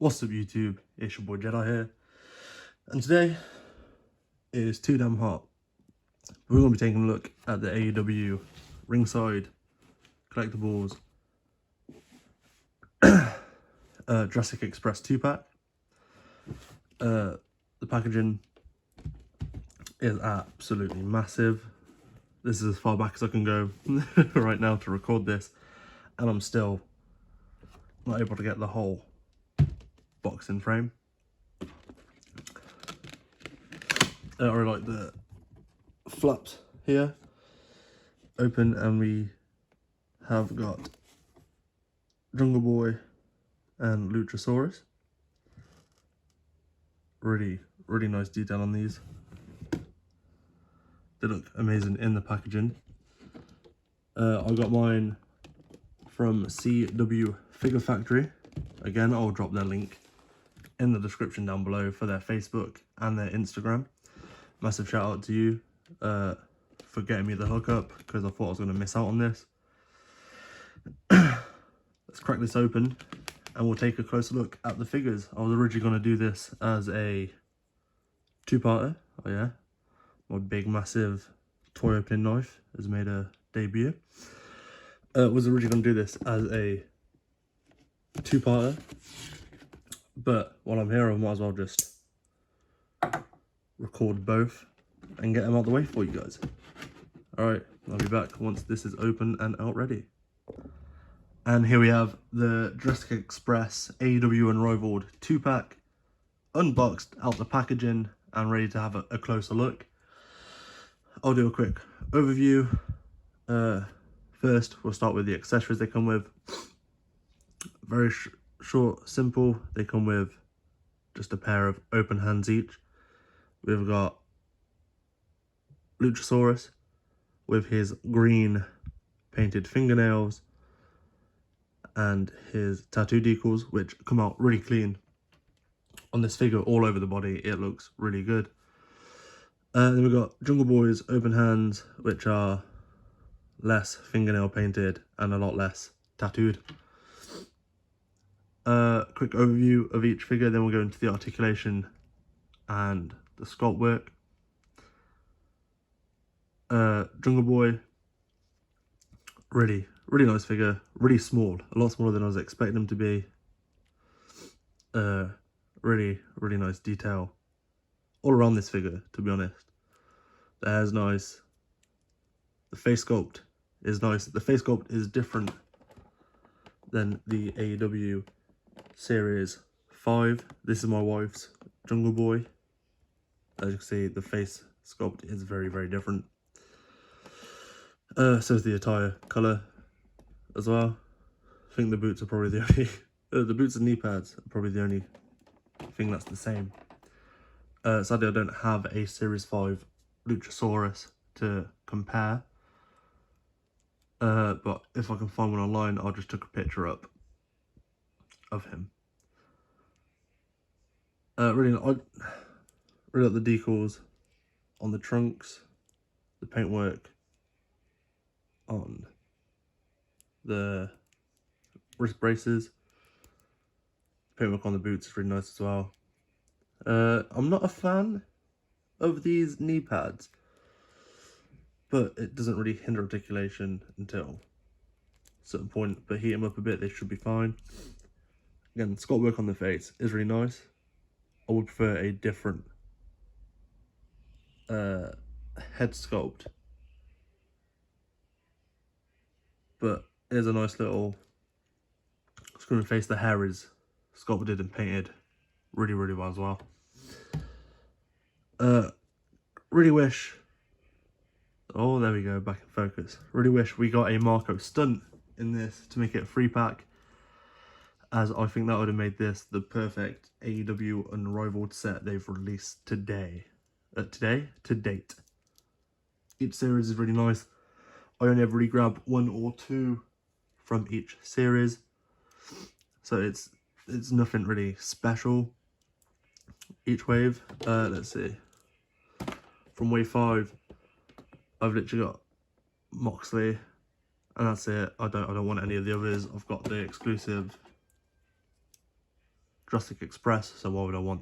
What's up YouTube, it's your boy Jedi here, and today is too damn hot. We're going to be taking a look at the AEW Ringside collectibles JURASSIC Express 2-pack. The packaging is absolutely massive. This is as far back as I can go right now to record this, and I'm still not able to get the whole box in frame. I really like the flaps here open, and we have got Jungle Boy and Luchasaurus. Really nice detail on these. They look amazing in the packaging. I got mine from CW Figure Factory. Again, I'll drop their link in the description down below for their Facebook and their Instagram. Massive shout out to you for getting me the hookup, because I thought I was going to miss out on this. Let's crack this open and we'll take a closer look at the figures. I was originally going to do this as a two-parter. Oh yeah, my big massive toy opening knife has made a debut. Was originally going to do this as a two-parter, but while I'm here I might as well just record both and get them out the way for you guys. Alright, I'll be back once this is open and out ready. And here we have the JURASSIC Express AEW Unrivaled 2-pack, unboxed out the packaging and ready to have a closer look. I'll do a quick overview. First, we'll start with the accessories they come with. Very short, simple. They come with just a pair of open hands each. We've got Luchasaurus with his green painted fingernails and his tattoo decals, which come out really clean on this figure all over the body. It looks really good. Then we've got Jungle Boy's open hands, which are less fingernail painted and a lot less tattooed. Quick overview of each figure, then we'll go into the articulation and the sculpt work. Jungle Boy, really nice figure, really small, a lot smaller than I was expecting him to be. Really nice detail all around this figure, to be honest. The hair's nice, the face sculpt is nice. The face sculpt is different than the AEW Series 5. This is my wife's Jungle Boy. As you can see, the face sculpt is very different. So is the attire colour as well. I think the boots are probably the only... the boots and knee pads are probably the only thing that's the same. Sadly, I don't have a Series 5 Luchasaurus to compare. But if I can find one online, I'll just took a picture up of him. Really like the decals on the trunks, the paintwork on the wrist braces, paintwork on the boots is really nice as well. I'm not a fan of these knee pads, but it doesn't really hinder articulation until a certain point. But heat them up a bit, they should be fine. Again, sculpt work on the face is really nice. I would prefer a different head sculpt, but here's a nice little screaming face. The hair is sculpted and painted really well as well. Really wish, oh there we go, back in focus. Really wish we got a Marco stunt in this to make it a 3-pack, as I think that would have made this the perfect AEW Unrivaled set they've released today. To date. Each series is really nice. I only ever really grab 1 or 2 from each series, so it's nothing really special each wave. Let's see. From wave 5, I've literally got Moxley, and that's it. I don't want any of the others. I've got the exclusive JURASSIC EXPRESS, so why would I want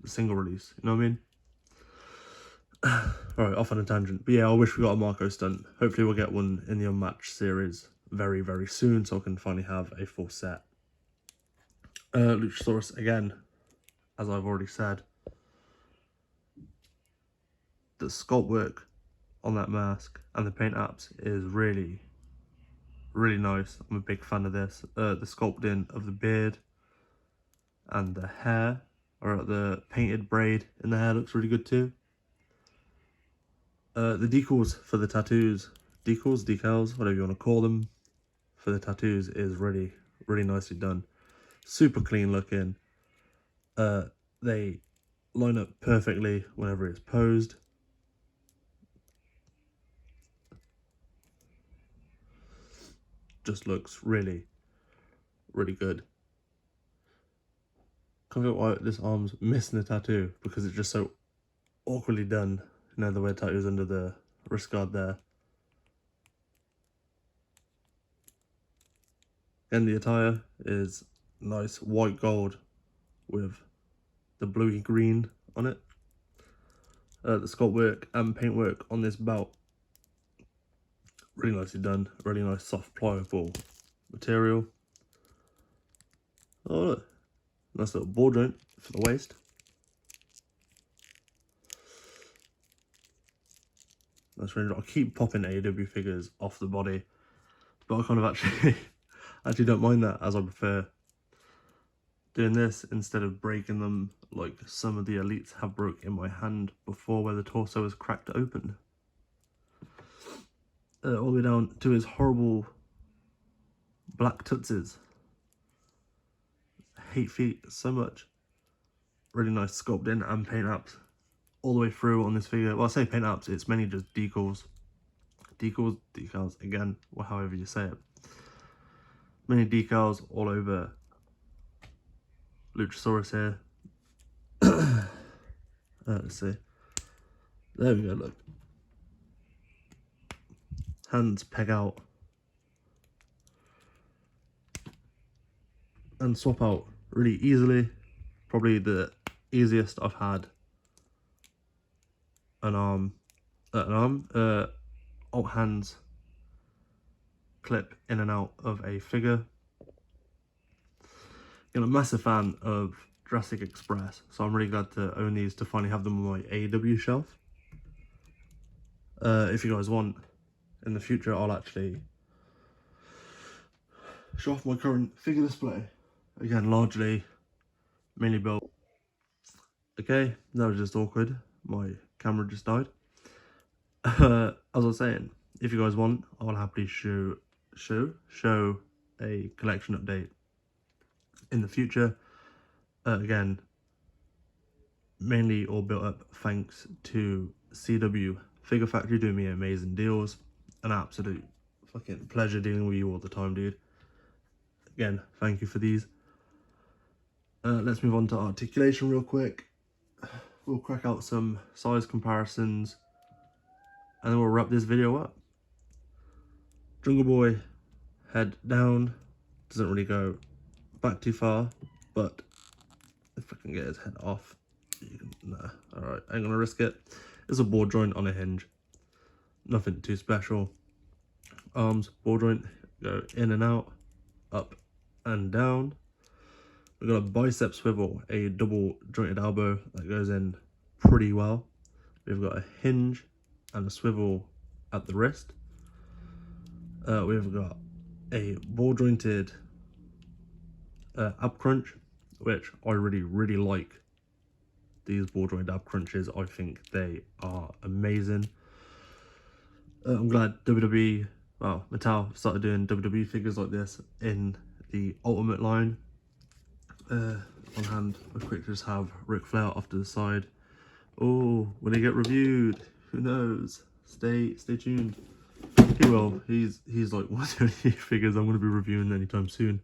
the single release? You know what I mean? Alright, off on a tangent. But yeah, I wish we got a Marco stunt. Hopefully we'll get one in the Unmatched series very, very soon, so I can finally have a full set. Luchasaurus, again, as I've already said, the sculpt work on that mask and the paint apps is really, really nice. I'm a big fan of this. The sculpting of the beard and the hair, or the painted braid in the hair, looks really good too. The decals for the tattoos, decals, whatever you want to call them, for the tattoos is really, really nicely done. Super clean looking. They line up perfectly whenever it's posed. Just looks really, really good. Can't get why this arm's missing a tattoo, because it's just so awkwardly done. You know, the way tattoos under the wrist guard there. And the attire is nice white gold with the bluey green on it. The sculpt work and paint work on this belt, really nicely done. Really nice soft pliable material. Oh look, nice little ball joint for the waist. Nice range. I keep popping AEW figures off the body, but I kind of actually don't mind that, as I prefer doing this instead of breaking them like some of the elites have broke in my hand before, where the torso is cracked open. All the way down to his horrible black tutses. I hate feet so much. Really nice sculpting and paint apps all the way through on this figure. Well, I say paint apps, it's mainly just decals, again, or however you say it. Many decals all over Luchasaurus here. Let's see. There we go, look. Hands peg out and swap out really easily. Probably the easiest I've had alt hands clip in and out of a figure. I'm a massive fan of JURASSIC EXPRESS, so I'm really glad to own these, to finally have them on my AEW shelf. If you guys want, in the future, I'll actually show off my current figure display. Again, mainly built. Okay, that was just awkward. My camera just died. As I was saying, if you guys want, I'll happily show a collection update in the future. Again, mainly all built up thanks to CW Figure Factory doing me amazing deals. An absolute fucking pleasure dealing with you all the time, dude. Again, thank you for these. Let's move on to Articulation real quick. We'll crack out some size comparisons and then we'll wrap this video up. Jungle Boy, head down, doesn't really go back too far, but if I can get his head off, nah, alright, I ain't gonna risk it. It's a ball joint on a hinge, nothing too special. Arms, ball joint, go in and out, up and down. We've got a bicep swivel, a double jointed elbow that goes in pretty well. We've got a hinge and a swivel at the wrist. We've got a ball jointed ab crunch, which I really like. These ball jointed ab crunches, I think they are amazing. I'm glad Mattel started doing WWE figures like this in the Ultimate line. On hand, I quick just have Ric Flair off to the side. Oh, will he get reviewed? Who knows? Stay tuned. He will. He's like one of the only figures I'm going to be reviewing anytime soon.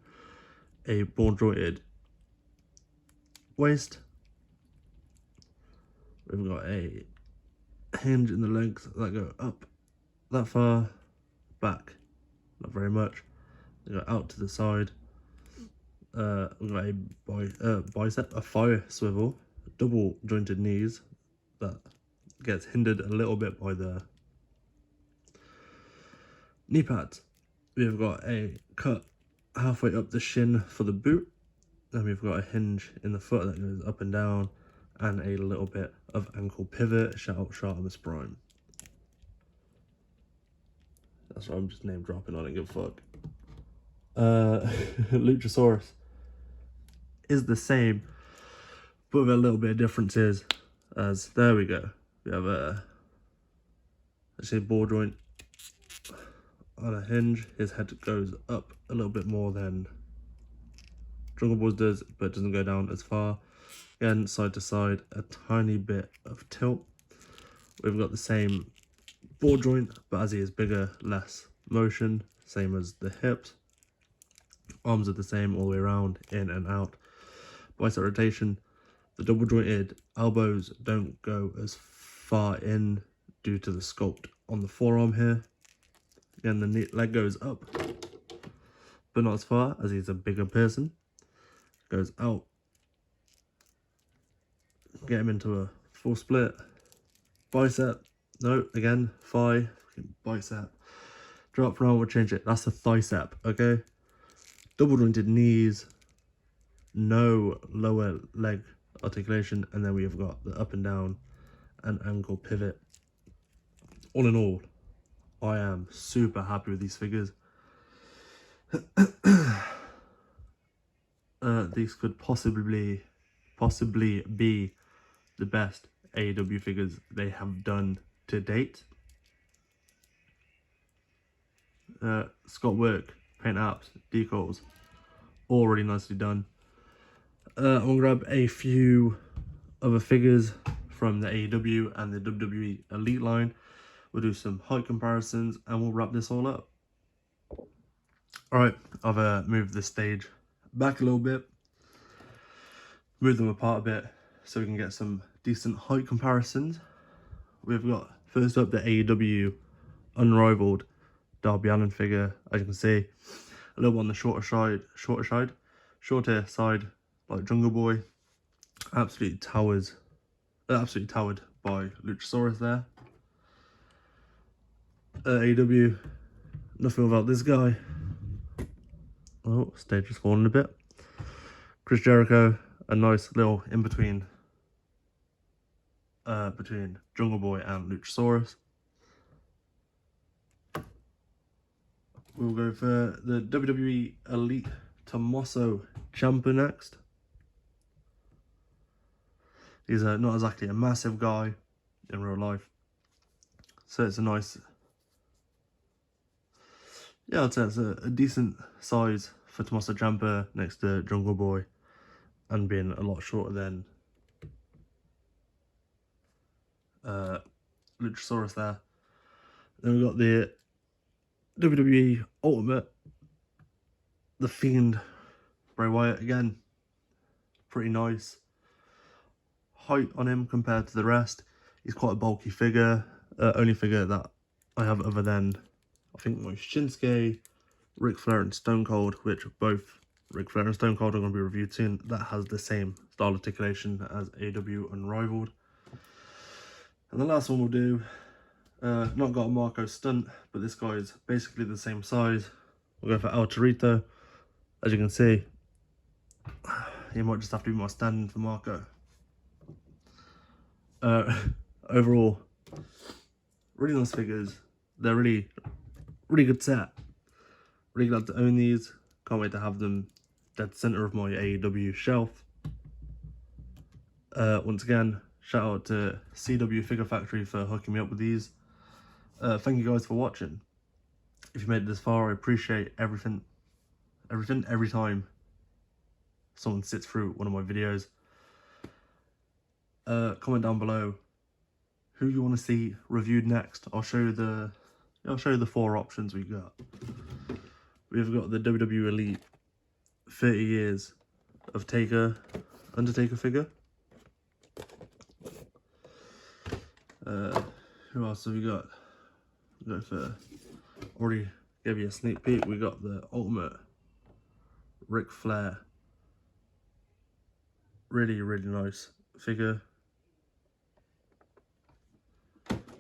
A ball jointed waist. We've got a hinge in the legs that go up that far, back not very much. They go out to the side. We've got a bicep, a fire swivel, double jointed knees that gets hindered a little bit by the knee pads. We've got a cut halfway up the shin for the boot. Then we've got a hinge in the foot that goes up and down, and a little bit of ankle pivot. Shout out Shartimus Prime. That's what I'm just name dropping. I don't give a fuck. Luchasaurus is the same, but with a little bit of differences. As there we go. We have a ball joint on a hinge. His head goes up a little bit more than Jungle Boy's does, but doesn't go down as far. Again, side to side, a tiny bit of tilt. We've got the same ball joint, but as he is bigger, less motion, same as the hips. Arms are the same all the way around, in and out. Bicep rotation, the double jointed elbows don't go as far in due to the sculpt on the forearm here. Again, the leg goes up, but not as far as he's a bigger person. Goes out. Get him into a full split. Bicep. No, again, thigh. Bicep. Drop around, we'll change it. That's the thicep, okay? Double jointed knees. No lower leg articulation. And then we've got the up and down and ankle pivot. All in all, I am super happy with these figures. These could possibly be the best AEW figures they have done to date. Scott work, paint apps, decals, all really nicely done. I'm gonna grab a few other figures from the AEW and the WWE Elite line. We'll do some height comparisons and we'll wrap this all up. Alright, I've moved the stage back a little bit, move them apart a bit so we can get some decent height comparisons. We've got first up the AEW Unrivaled Darby Allin figure. As you can see, a little bit on the shorter side, like Jungle Boy. Absolutely towered by Luchasaurus there. AEW, nothing about this guy. Oh, stage is falling a bit. Chris Jericho, a nice little in between Jungle Boy and Luchasaurus. We'll go for the WWE Elite Tommaso Ciampa next. He's not exactly a massive guy in real life, so it's a nice, yeah, I'd say it's a decent size for Tommaso Ciampa next to Jungle Boy, and being a lot shorter than Luchasaurus there. Then we've got the WWE Ultimate, The Fiend, Bray Wyatt again. Pretty nice height on him compared to the rest. He's quite a bulky figure. Only figure that I have other than, I think, my Shinsuke, Ric Flair and Stone Cold, which both Ric Flair and Stone Cold are going to be reviewed soon. That has the same style articulation as AEW Unrivaled. And the last one we'll do, not got a Marco stunt, but this guy is basically the same size. We'll go for El Torito. As you can see, he might just have to be my stand-in for Marco. Overall, really nice figures. They're really good set. Really glad to own these. Can't wait to have them dead center of my AEW shelf. Once again, shout out to CW Figure Factory for hooking me up with these. Thank you guys for watching. If you made it this far, I appreciate everything every time someone sits through one of my videos. Comment down below who you want to see reviewed next. I'll show you the 4 options we got. We've got the WWE Elite 30 years of Undertaker figure. Who else have we got? Go for, already gave you a sneak peek. We got the Ultimate Ric Flair Really, really nice figure.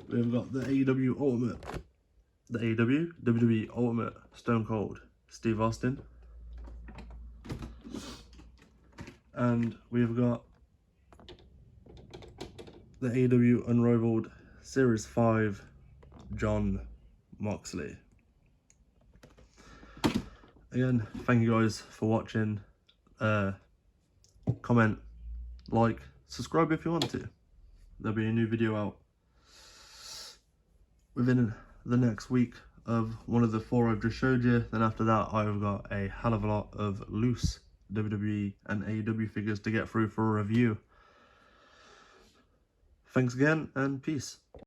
We've got the AEW Ultimate, the AEW WWE Ultimate Stone Cold Steve Austin. And we've got the AEW Unrivaled Series 5 John Moxley. Again, thank you guys for watching. Comment, like, subscribe if you want to. There'll be a new video out within the next week of one of the 4 I've just showed you. Then after that, I've got a hell of a lot of loose WWE and AEW figures to get through for a review. Thanks again, and peace.